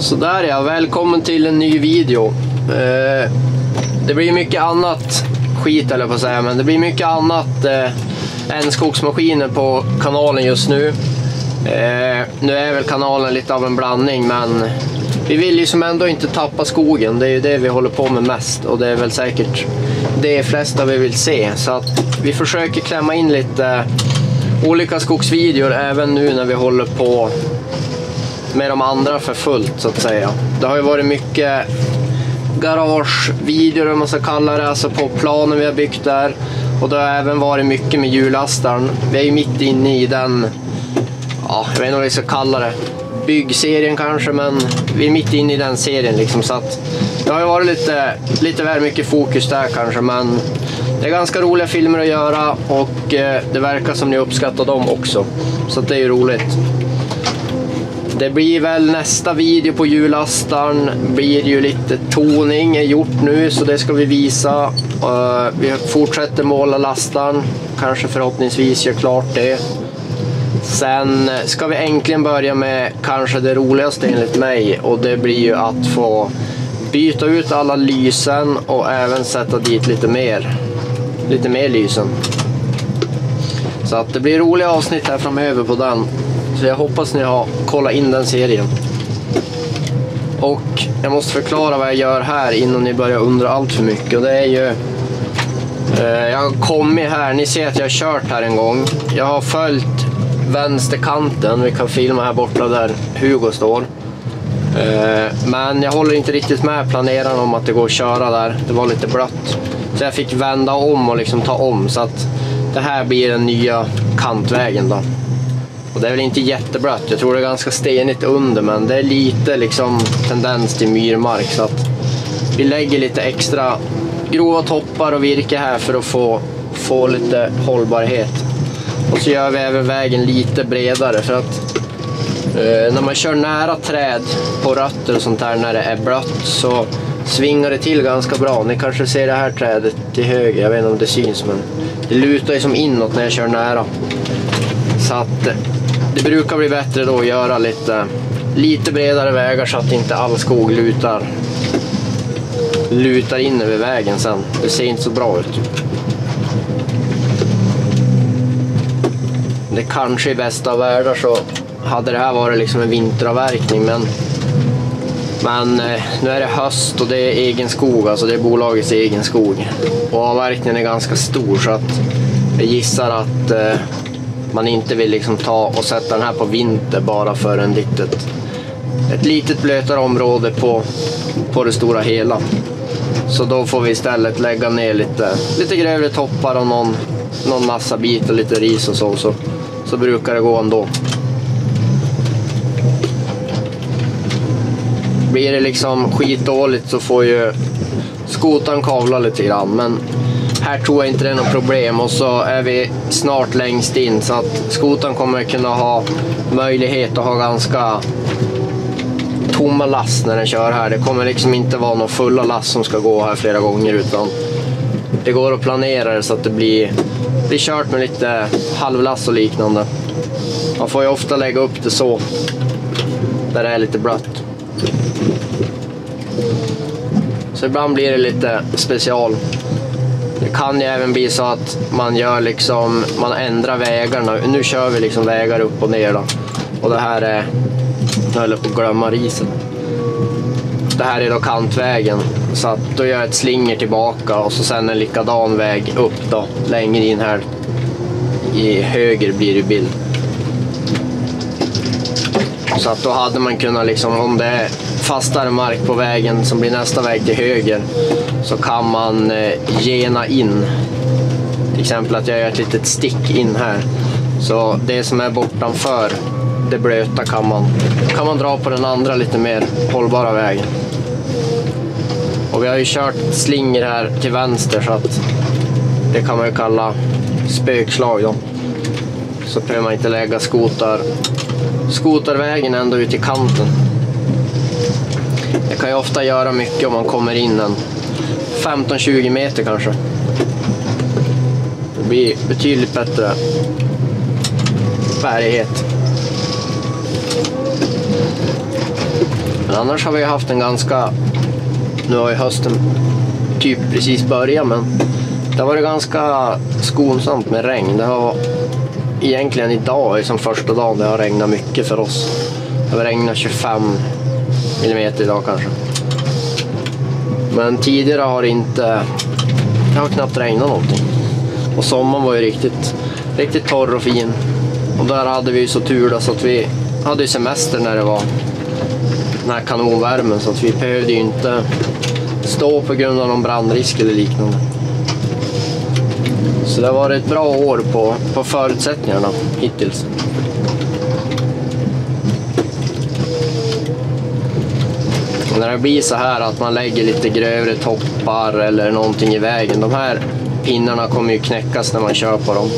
Så där ja, välkommen till en ny video. Det blir mycket annat skit eller på att säga, men det blir mycket annat än skogsmaskiner på kanalen just nu. Nu är väl kanalen lite av en blandning, men vi vill ju som ändå inte tappa skogen. Det är ju det vi håller på med mest, och det är väl säkert det flesta vi vill se. Så att vi försöker klämma in lite olika skogsvideor även nu när vi håller på med de andra för fullt så att säga. Det har ju varit mycket garagevideor om man ska kalla det, alltså på planen vi har byggt där. Och det har även varit mycket med hjullastaren. Vi är ju mitt inne i den, ja, jag vet inte vad vi ska kalla det, byggserien kanske, men vi är mitt inne i den serien liksom, så att det har ju varit lite väl mycket fokus där kanske, men det är ganska roliga filmer att göra och det verkar som ni uppskattar dem också, så att det är ju roligt. Det blir väl nästa video på hjullastaren, blir ju lite toning är gjort nu, så det ska vi visa. Vi fortsätter måla lastaren, kanske förhoppningsvis gör klart det. Sen ska vi äntligen börja med kanske det roligaste enligt mig, och det blir ju att få byta ut alla lysen och även sätta dit lite mer lysen. Så att det blir roliga avsnitt här framöver på den. Så jag hoppas ni har kollat in den serien. Och jag måste förklara vad jag gör här innan ni börjar undra allt för mycket. Och det är ju, jag har kommit här, ni ser att jag har kört här en gång. Jag har följt vänsterkanten, vi kan filma här borta där Hugo står. Men jag håller inte riktigt med planeraren om att det går att köra där. Det var lite blött. Så jag fick vända om och liksom ta om, så att det här blir den nya kantvägen då. Och det är väl inte jätteblött, jag tror det är ganska stenigt under, men det är lite liksom tendens till myrmark, så att vi lägger lite extra grova toppar och virke här för att få lite hållbarhet. Och så gör vi även vägen lite bredare, för att när man kör nära träd på rötter och sånt här när det är blött så svingar det till ganska bra. Ni kanske ser det här trädet till höger, jag vet inte om det syns, men det lutar ju som inåt när jag kör nära. Så att det brukar bli bättre då att göra lite bredare vägar så att inte all skog lutar in över vägen sen. Det ser inte så bra ut. Det kanske i bästa världar så hade det här varit liksom en vinteravverkning, men nu är det höst och det är egen skog, alltså det är bolagets egen skog. Och avverkningen är ganska stor, så att jag gissar att man inte vill liksom ta och sätta den här på vinter bara för ett litet blötare område på det stora hela. Så då får vi istället lägga ner lite grövre toppar och någon massa bit och lite ris och så brukar det gå ändå. Blir det liksom skitdåligt så får ju skotan kavla lite grann, men här tror jag inte det är något problem, och så är vi snart längst in, så att skotan kommer kunna ha möjlighet att ha ganska tomma last när den kör här. Det kommer liksom inte vara någon fulla last som ska gå här flera gånger, utan det går att planera det så att det blir kört med lite halvlast och liknande. Man får ju ofta lägga upp det så där det är lite blött. Så ibland blir det lite special. Det kan ju även bli så att man ändrar vägarna. Nu kör vi liksom vägar upp och ner då. Och det här är, jag håller på att glömma risen. Det här är då kantvägen. Så att då gör jag ett slinger tillbaka och så sen en likadan väg upp då. Längre in här i höger blir det bild. Så att då hade man kunnat liksom, om det är fastare mark på vägen som blir nästa väg till höger, så kan man gena in. Till exempel att jag gör ett litet stick in här. Så det som är bortanför det blöta kan man dra på den andra lite mer hållbara vägen. Och vi har ju kört slinger här till vänster, så att det kan man ju kalla spökslag då. Så behöver man inte lägga skotarvägen ända ut i kanten. Det kan ju ofta göra mycket om man kommer in en 15-20 meter kanske. Det blir betydligt bättre bärighet. Men annars har vi haft en ganska, nu har ju hösten typ precis börjat, men det har varit ganska skonsamt med regn. Det har egentligen idag är som första dagen det har regnat mycket för oss. Det har regnat 25 millimeter idag kanske. Men tidigare har det har knappt regnat någonting. Och sommaren var ju riktigt torr och fin. Och där hade vi ju så tur då, så att vi hade ju semester när det var den här kanonvärmen, så att vi behövde ju inte stå på grund av någon brandrisk eller liknande. Så det har varit ett bra år på förutsättningarna hittills. Och när det blir så här att man lägger lite grövre toppar eller någonting i vägen, de här pinnarna kommer ju knäckas när man kör på dem.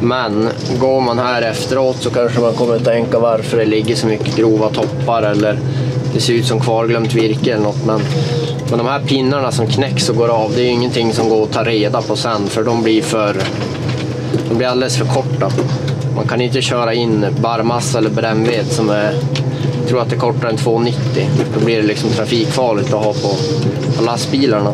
Men går man här efteråt så kanske man kommer att tänka varför det ligger så mycket grova toppar eller det ser ut som kvarglömt virke eller något. Men de här pinnarna som knäcks och går av, det är ju ingenting som går att ta reda på sen, för de blir alldeles för korta. Man kan inte köra in barmassa eller brännved som är, jag tror att det är kortare än 2,90. Då blir det liksom trafikfarligt att ha på lastbilarna.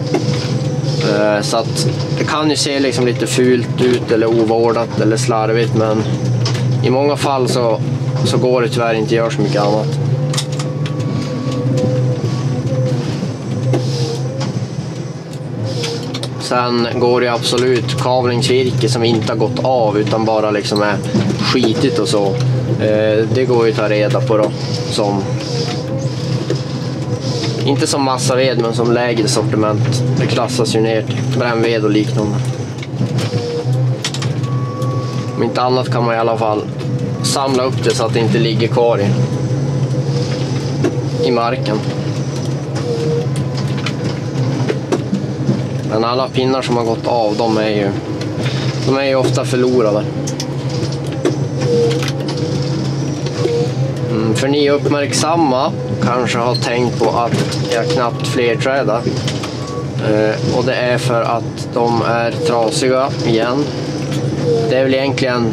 Så att det kan ju se liksom lite fult ut eller ovårdat eller slarvigt, men i många fall så går det tyvärr inte att göra så mycket annat. Sen går det absolut kavlingsvirke som inte har gått av utan bara liksom är skitigt och så. Det går ju att ta reda på då, som inte som massaved men som lägre sortiment. Det klassas ju ner till brännved och liknande. Om inte annat kan man i alla fall samla upp det så att det inte ligger kvar i marken. Men alla pinnar som har gått av, de är ju ofta förlorade. För ni uppmärksamma kanske har tänkt på att jag knappt flerträdar. Och det är för att de är trasiga igen. Det är väl egentligen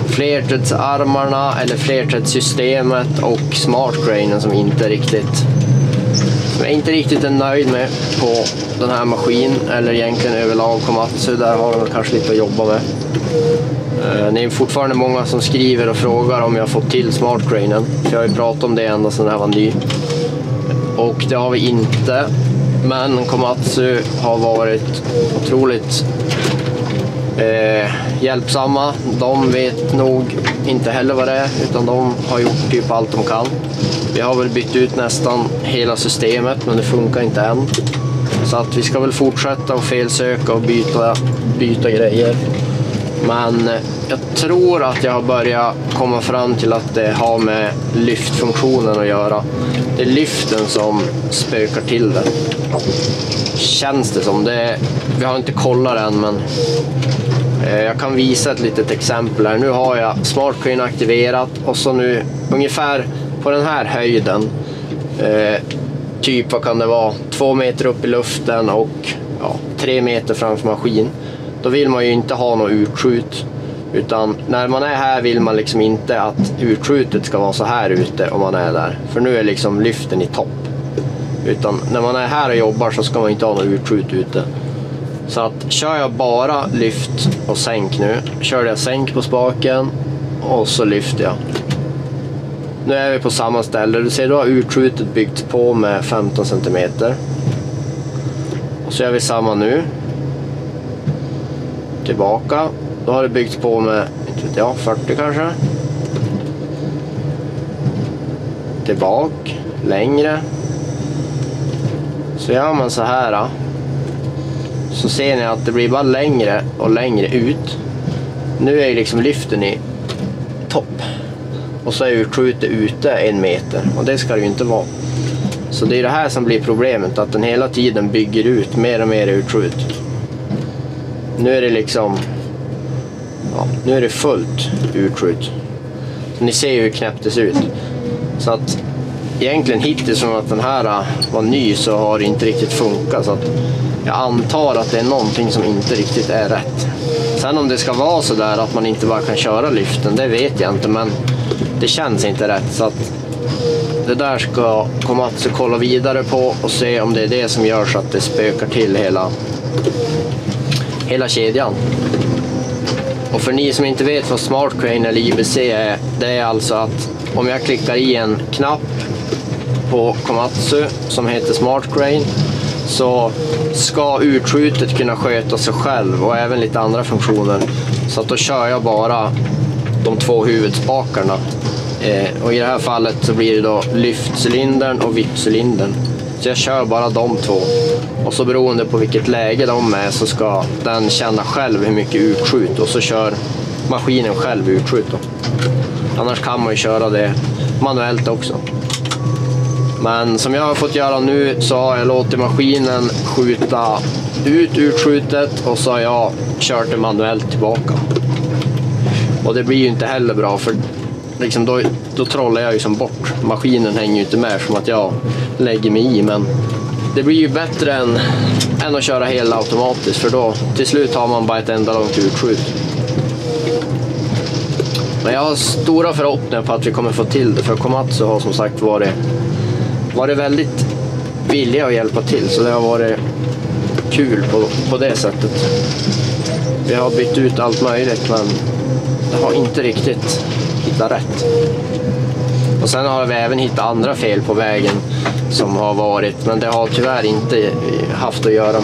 flerträdsarmarna eller flerträdssystemet och smartgrainen som jag inte riktigt är nöjd med på den här maskinen, eller egentligen överlag Komatsu. Där har de kanske lite att jobba med. Det är fortfarande många som skriver och frågar om jag fått till smartgrainen. För jag har ju pratat om det ända sedan den här var ny. Och det har vi inte. Men Komatsu har varit otroligt hjälpsamma. De vet nog inte heller vad det är, utan de har gjort typ allt de kan. Vi har väl bytt ut nästan hela systemet, men det funkar inte än. Så att vi ska väl fortsätta och felsöka och byta grejer. Men jag tror att jag har börjat komma fram till att det har med lyftfunktionen att göra. Det är lyften som spökar till det. Känns det som. Vi har inte kollat än, men jag kan visa ett litet exempel här. Nu har jag smartgrain aktiverat och så nu ungefär på den här höjden. Typ vad kan det vara? 2 meter upp i luften och 3 meter framför maskin. Då vill man ju inte ha något utskjut. Utan när man är här vill man liksom inte att utskjutet ska vara så här ute om man är där. För nu är liksom lyften i topp. Utan när man är här och jobbar så ska man inte ha något utskjut ute. Så att kör jag bara lyft och sänk nu. Kör jag sänk på spaken och så lyfter jag. Nu är vi på samma ställe. Du ser, då har utskjutet byggt på med 15 cm. Och så gör vi samma nu. Tillbaka. Då har det byggt på med 40 kanske. Tillbaka. Längre. Så gör man så här. Så ser ni att det blir bara längre och längre ut. Nu är ju liksom lyften i topp. Och så är utskjutet ute 1 meter. Och det ska det ju inte vara. Så det är det här som blir problemet. Att den hela tiden bygger ut mer och mer utskjut. Nu är det liksom... nu är det fullt utskjut. Så ni ser ju hur knäppt det ser ut. Så att egentligen hittills som att den här var ny så har det inte riktigt funkat. Så att jag antar att det är någonting som inte riktigt är rätt. Sen om det ska vara så där att man inte bara kan köra lyften, det vet jag inte. Men det känns inte rätt. Så att det där ska Komatsu kolla vidare på och se om det är det som gör så att det spökar till hela kedjan. Och för ni som inte vet vad Smart Crane eller IBC är, det är alltså att om jag klickar i en knapp på Komatsu som heter Smart Crane, så ska utskjutet kunna sköta sig själv och även lite andra funktioner. Så att då kör jag bara de 2 huvudspakarna. Och i det här fallet så blir det då lyftcylindern och vippcylindern. Så jag kör bara de 2. Och så beroende på vilket läge de är så ska den känna själv hur mycket utskjut. Och så kör maskinen själv utskjut då. Annars kan man ju köra det manuellt också. Men som jag har fått göra nu så har jag låtit maskinen skjuta ut utskjutet och så har jag kört det manuellt tillbaka. Och det blir ju inte heller bra, för liksom då trollar jag ju som bort. Maskinen hänger ju inte med som att jag lägger mig i, men det blir ju bättre än att köra hela automatiskt, för då till slut har man bara ett enda långt utskjut. Men jag har stora förhoppningar på att vi kommer få till det, för Komatsu har som sagt varit väldigt villiga att hjälpa till, så det har varit kul på det sättet. Vi har bytt ut allt möjligt, men det har inte riktigt hittat rätt. Och sen har vi även hittat andra fel på vägen som har varit, men det har tyvärr inte haft att göra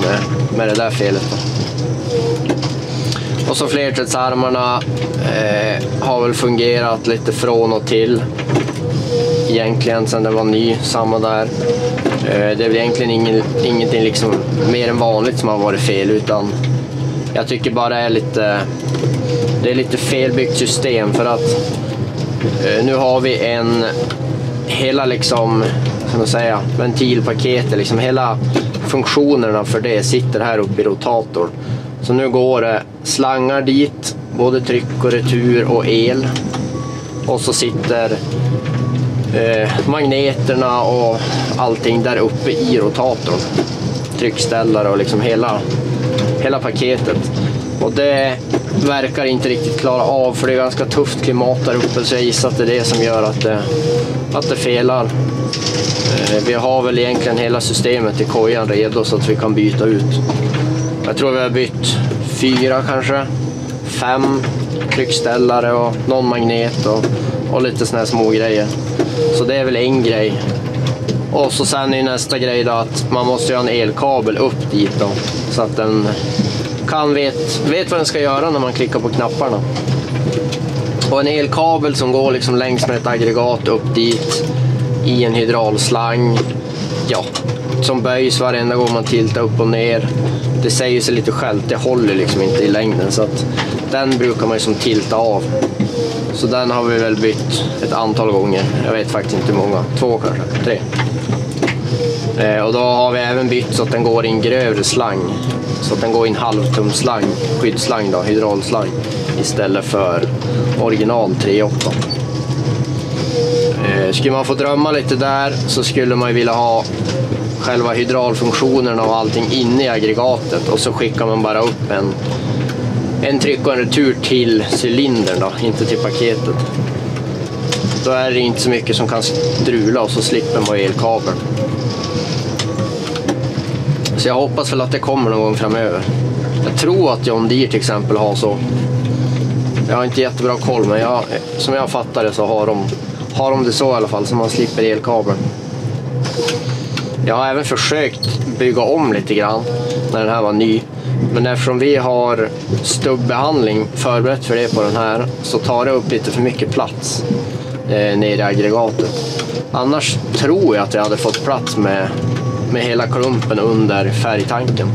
med det där felet då. Och så flerträdsarmarna har väl fungerat lite från och till egentligen sen det var ny, samma där. Det är väl egentligen ingenting liksom mer än vanligt som har varit fel, utan jag tycker bara det är lite felbyggt system, för att nu har vi hela liksom, kan man säga, ventilpaketet, liksom hela funktionerna för det sitter här uppe i rotatorn. Så nu går det slangar dit, både tryck och retur och el. Och så sitter magneterna och allting där uppe i rotatorn. Tryckställare och liksom hela paketet. Och det verkar inte riktigt klara av, för det är ganska tufft klimat där uppe, så jag gissar att det är det som gör att det felar. Vi har väl egentligen hela systemet i kojan redo så att vi kan byta ut. Jag tror vi har bytt 4 kanske, 5 tryckställare och någon magnet och lite såna här små grejer. Så det är väl en grej. Och så sen är nästa grej då att man måste ha en elkabel upp dit då, så att den vet vad den ska göra när man klickar på knapparna. Och en elkabel som går liksom längs med ett aggregat upp dit i en hydraulslang, ja, som böjs varenda gång man tiltar upp och ner. Det säger sig lite självt, det håller liksom inte i längden, så att den brukar man ju som tilta av. Så den har vi väl bytt ett antal gånger. Jag vet faktiskt inte hur många, 2 kanske, 3. Och då har vi även bytt så att den går i en grövre slang. Så att den går i en halvtumslang, skyddsslang då, hydraulslang, istället för original 3.8. Skulle man få drömma lite där så skulle man ju vilja ha själva hydraulfunktionerna och allting inne i aggregatet, och så skickar man bara upp en tryck och en retur till cylindern då, inte till paketet. Då är det inte så mycket som kan strula, och så slipper man elkabeln. Så jag hoppas väl att det kommer någon gång framöver. Jag tror att John Deere till exempel har så. Jag har inte jättebra koll, men som jag fattar det så har de det så i alla fall, så man slipper elkabeln. Jag har även försökt bygga om lite grann när den här var ny. Men eftersom vi har stubbbehandling förberett för det på den här, så tar det upp lite för mycket plats nere i aggregatet. Annars tror jag att jag hade fått plats med hela klumpen under färgtanken.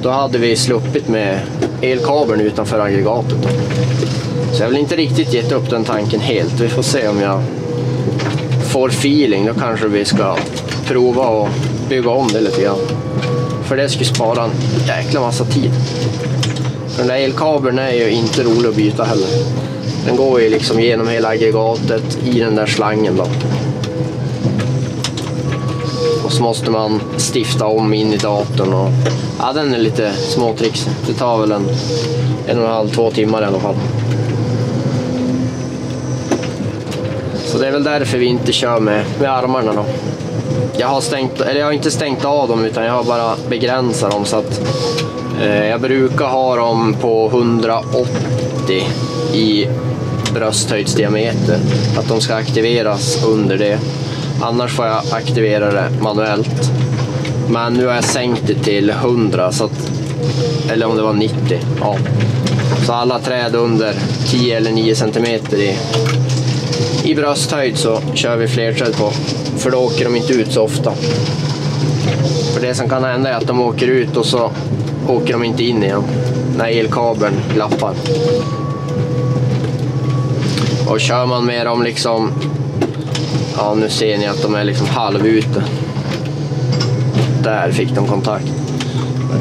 Då hade vi sluppit med elkabeln utanför aggregatet. Så jag vill inte riktigt gett upp den tanken helt. Vi får se om jag får feeling. Då kanske vi ska prova och bygga om det lite grann. För det skulle spara en jäkla massa tid. Den där elkabeln är ju inte rolig att byta heller. Den går ju liksom genom hela aggregatet i den där slangen då. Och så måste man stifta om in i datorn. Och, ja, den är lite småtricks. Det tar väl 1,5-2 timmar i alla fall. Så det är väl därför vi inte kör med armarna då. Jag har inte stängt av dem, utan jag har bara begränsat dem, så att jag brukar ha dem på 180 i brösthöjdsdiameter, att de ska aktiveras under det. Annars får jag aktivera det manuellt. Men nu har jag sänkt det till 100, så att, eller om det var 90. Ja. Så alla träd under 10 eller 9 cm i brösthöjd så kör vi flerträd på. För då åker de inte ut så ofta. För det som kan hända är att de åker ut och så åker de inte in igen när elkabeln glappar. Och kör man med dem liksom, ja, nu ser ni att de är liksom halvute. Där fick de kontakt.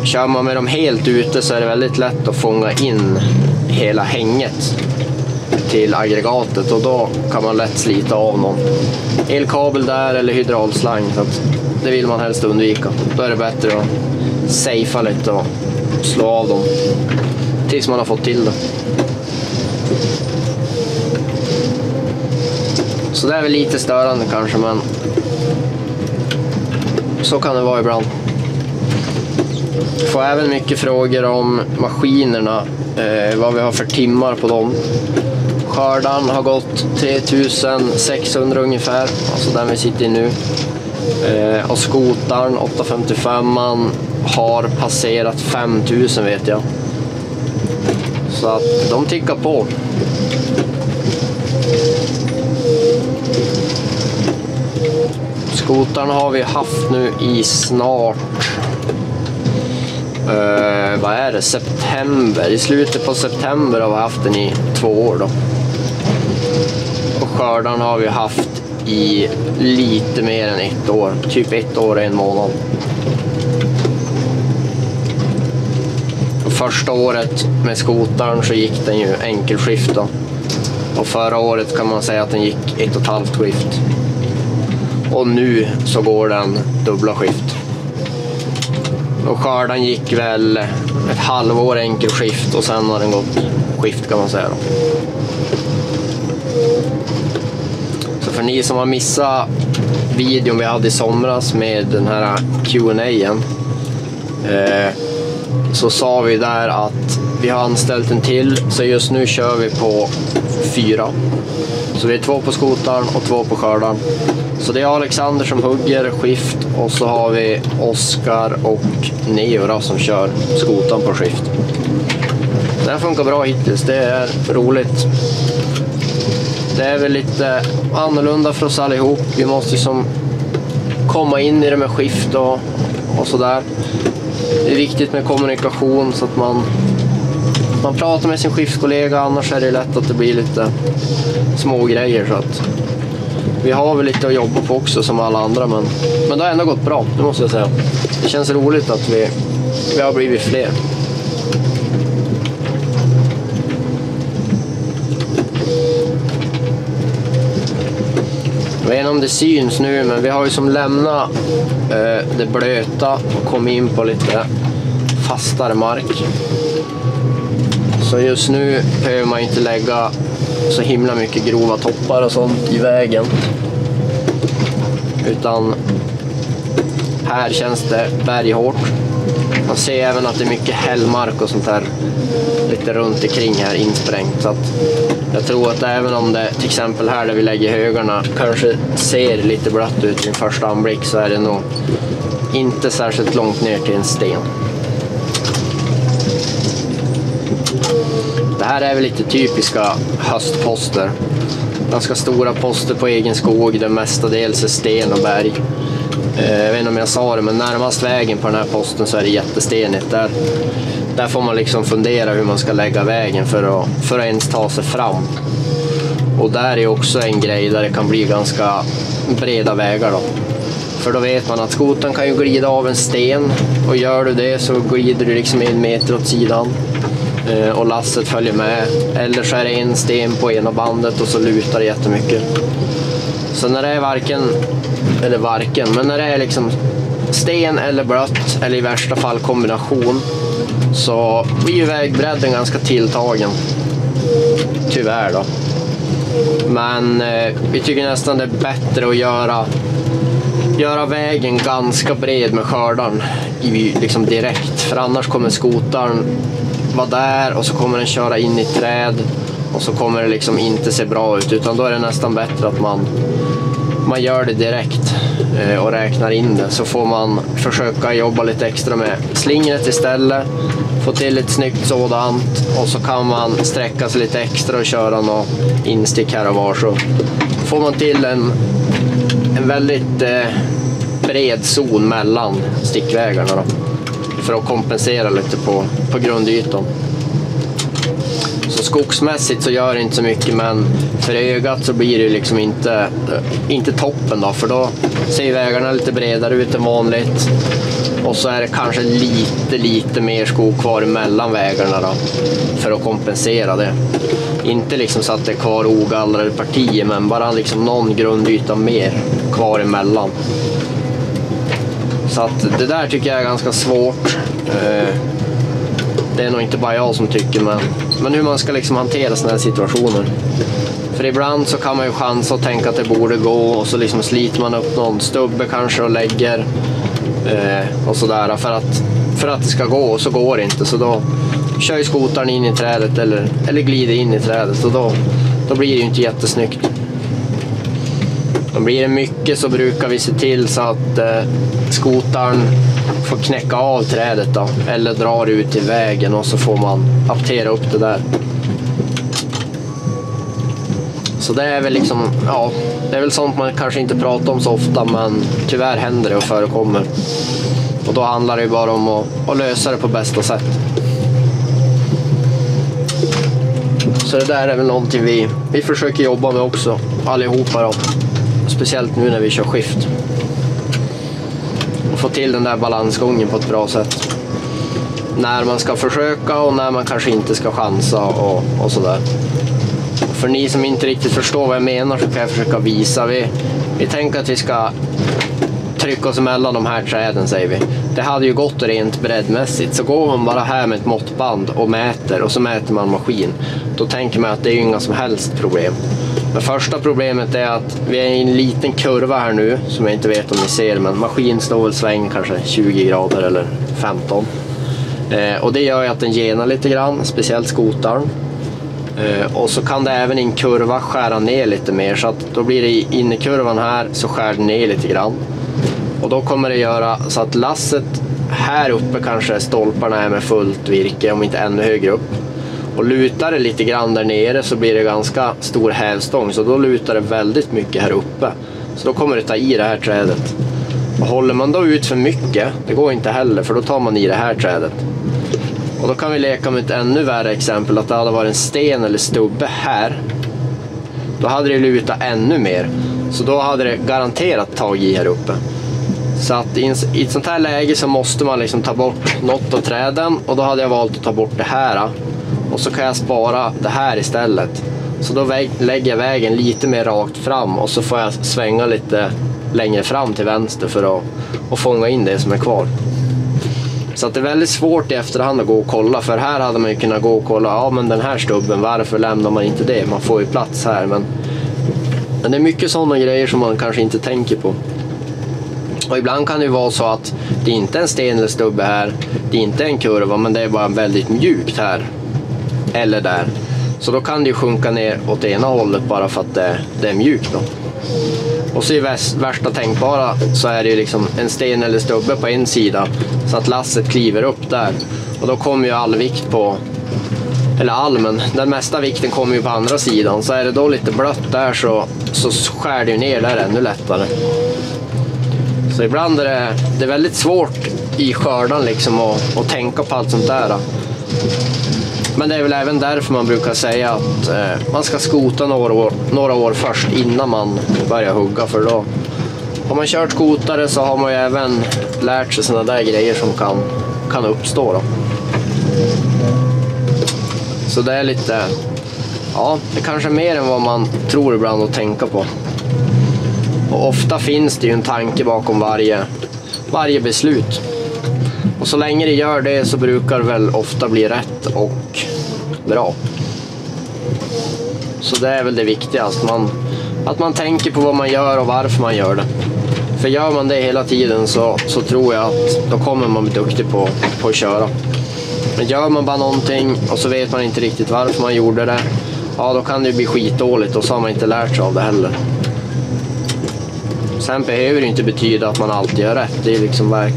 Kör man med dem helt ute så är det väldigt lätt att fånga in hela hänget till aggregatet, och då kan man lätt slita av någon elkabel där eller hydraulslang, så att det vill man helst undvika. Då är det bättre att safea lite och slå av dem tills man har fått till det. Så det är väl lite störande kanske, men så kan det vara ibland. Jag får även mycket frågor om maskinerna, vad vi har för timmar på dem. Skördan har gått 3600 ungefär, alltså den vi sitter i nu. Och skotaren 855 har passerat 5000 vet jag. Så att de tickar på. Skotaren har vi haft nu i snart vad är det? September. I slutet på september har vi haft den i 2 år då. Och skördan har vi haft i lite mer än 1 år. Typ 1 år och 1 månad. Och första året med skotaren så gick den ju enkelskift då. Och förra året kan man säga att den gick 1,5 skift. Och nu så går den dubbla skift. Och skördan gick väl ett halvår enkelskift och sen har den gått skift kan man säga då. Så för ni som har missat videon vi hade i somras med den här Q&A-en, så sa vi där att vi har anställt en till, så just nu kör vi på 4. Så vi är 2 på skotaren och 2 på skördan. Så det är Alexander som hugger skift, och så har vi Oskar och Neora som kör skotan på skift. Det här funkar bra hittills, det är roligt. Det är väl lite annorlunda för oss allihop. Vi måste liksom komma in i det med skift och sådär. Det är viktigt med kommunikation så att man pratar med sin skiftkollega, annars är det lätt att det blir lite små grejer. Så att vi har väl lite att jobba på också som alla andra, men det har ändå gått bra, det måste jag säga. Det känns roligt att vi har blivit fler. Jag vet inte om det syns nu, men vi har ju som lämnat det blöta och kommit in på lite fastare mark. Så just nu behöver man inte lägga så himla mycket grova toppar och sånt i vägen. Utan här känns det berghårt. Man ser även att det är mycket hällmark och sånt här lite runt omkring här insprängt. Så att jag tror att även om det till exempel här där vi lägger högarna kanske ser lite blött ut i en första anblick, så är det nog inte särskilt långt ner till en sten. Det här är väl lite typiska höstposter. Ganska stora poster på egen skog, där mestadels är sten och berg. Jag vet inte om jag sa det, men närmast vägen på den här posten så är det jättestenigt. Där får man liksom fundera hur man ska lägga vägen för att ens ta sig fram. Och där är också en grej där det kan bli ganska breda vägar då. För då vet man att skoten kan ju glida av en sten, och gör du det så glider du liksom 1 meter åt sidan. Och lasset följer med, eller så är det en sten på ena bandet och så lutar det jättemycket. Så när det är men när det är liksom sten eller blött, eller i värsta fall kombination, så blir ju vägbredden ganska tilltagen. Tyvärr då. Men vi tycker nästan det är bättre att göra vägen ganska bred med skördan liksom direkt. För annars kommer skotaren vara där och så kommer den köra in i träd och så kommer det liksom inte se bra ut, utan då är det nästan bättre att man gör det direkt och räknar in det. Så får man försöka jobba lite extra med slingret istället, få till ett snyggt sådant, och så kan man sträcka sig lite extra och köra något instick här och var, så får man till en väldigt bred zon mellan stickvägarna då, för att kompensera lite på grundytan. Så skogsmässigt så gör det inte så mycket, men för ögat så blir det liksom inte toppen då, för då ser vägarna lite bredare ut än vanligt, och så är det kanske lite mer skog kvar mellan vägarna då, för att kompensera det. Inte liksom så att det är kvar ogallrade partier, men bara liksom någon grundyta mer kvar emellan. Så att det där tycker jag är ganska svårt. Det är nog inte bara jag som tycker, men hur man ska liksom hantera såna här situationer. För ibland så kan man ju chansa och tänka att det borde gå, och så liksom sliter man upp någon stubbe kanske och lägger och sådär för att det ska gå, och så går det inte. Så då kör ju skotaren in i trädet eller glider in i trädet, och då blir det ju inte jättesnyggt. Om blir det mycket så brukar vi se till så att skotaren får knäcka av trädet då, eller drar ut i vägen, och så får man aptera upp det där. Så det är väl liksom, ja, det är väl sånt man kanske inte pratar om så ofta, men tyvärr händer det och förekommer. Och då handlar det ju bara om att lösa det på bästa sätt. Så det där är väl någonting vi försöker jobba med också, allihopa då. Speciellt nu när vi kör skift. Och få till den där balansgången på ett bra sätt. När man ska försöka och när man kanske inte ska chansa och sådär. För ni som inte riktigt förstår vad jag menar så kan jag försöka visa. Vi tänker att vi ska trycka oss emellan de här träden, säger vi. Det hade ju gått rent breddmässigt. Så går man bara här med ett måttband och mäter, och så mäter man maskin. Då tänker man att det är inga som helst problem. Men första problemet är att vi är i en liten kurva här nu, som jag inte vet om ni ser, men maskin står väl sväng kanske 20 grader eller 15. Och det gör ju att den genar lite grann, speciellt skotaren. Och så kan det även i en kurva skära ner lite mer, så att då blir det inne i kurvan här så skär det ner lite grann. Och då kommer det göra så att lasset här uppe kanske stolparna är med fullt virke, om inte ännu högre upp. Och lutar det lite grann där nere så blir det ganska stor hävstång, så då lutar det väldigt mycket här uppe. Så då kommer det ta i det här trädet. Och håller man då ut för mycket, det går inte heller, för då tar man i det här trädet. Och då kan vi leka med ett ännu värre exempel, att det hade varit en sten eller stubbe här. Då hade det lutat ännu mer, så då hade det garanterat tagit i här uppe. Så att i ett sånt här läge så måste man liksom ta bort något av träden, och då hade jag valt att ta bort det här. Och så kan jag spara det här istället. Så då lägger jag vägen lite mer rakt fram, och så får jag svänga lite längre fram till vänster för att fånga in det som är kvar. Så att det är väldigt svårt i efterhand att gå och kolla, för här hade man ju kunnat gå och kolla, ja men den här stubben, varför lämnar man inte det? Man får ju plats här, men det är mycket sådana grejer som man kanske inte tänker på. Och ibland kan det ju vara så att det inte är en sten eller stubbe här, det är inte en kurva, men det är bara väldigt mjukt här eller där. Så då kan det ju sjunka ner åt ena hållet bara för att det är mjukt då. Och så i värsta tänkbara så är det ju liksom en sten eller stubbe på en sida, så att lasset kliver upp där. Och då kommer ju all vikt på, eller all, men den mesta vikten kommer ju på andra sidan. Så är det då lite blött där så skär det ju ner där ännu lättare. Så ibland är det väldigt svårt i skördan liksom att tänka på allt sånt där. Men det är väl även därför man brukar säga att man ska skota några år först innan man börjar hugga. För då har man kört skotare så har man ju även lärt sig såna där grejer som kan uppstå då. Så det är lite, ja, det kanske är mer än vad man tror ibland att tänka på. Och ofta finns det ju en tanke bakom varje beslut. Och så länge det gör det så brukar det väl ofta bli rätt och bra. Så det är väl det viktigaste, att man tänker på vad man gör och varför man gör det. För gör man det hela tiden så tror jag att då kommer man bli duktig på att köra. Men gör man bara någonting och så vet man inte riktigt varför man gjorde det, ja då kan det bli skitdåligt och så har man inte lärt sig av det heller. Sen behöver det inte betyda att man alltid gör rätt. Det är liksom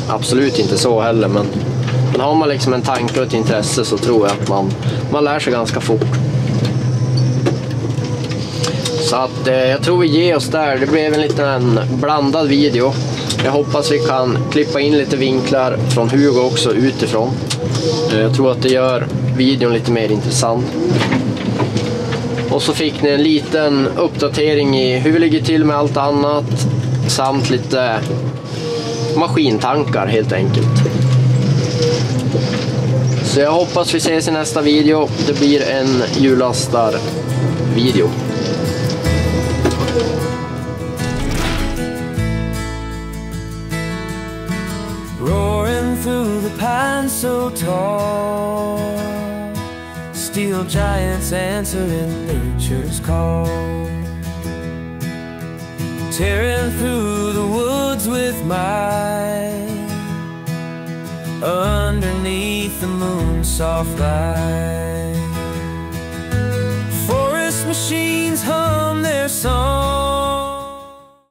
absolut inte så heller. Men har man liksom en tanke och ett intresse så tror jag att man lär sig ganska fort. Så att jag tror vi ger oss där. Det blev en liten blandad video. Jag hoppas vi kan klippa in lite vinklar från Hugo också utifrån. Jag tror att det gör videon lite mer intressant. Och så fick ni en liten uppdatering i hur vi ligger till med allt annat. Samt lite maskintankar helt enkelt. Så jag hoppas vi ses i nästa video. Det blir en hjulastar-video. Roaring through the pines so tall, steel giants answering nature's call, tearing through the woods with might, underneath the moon's soft light. Forest machines hum their song,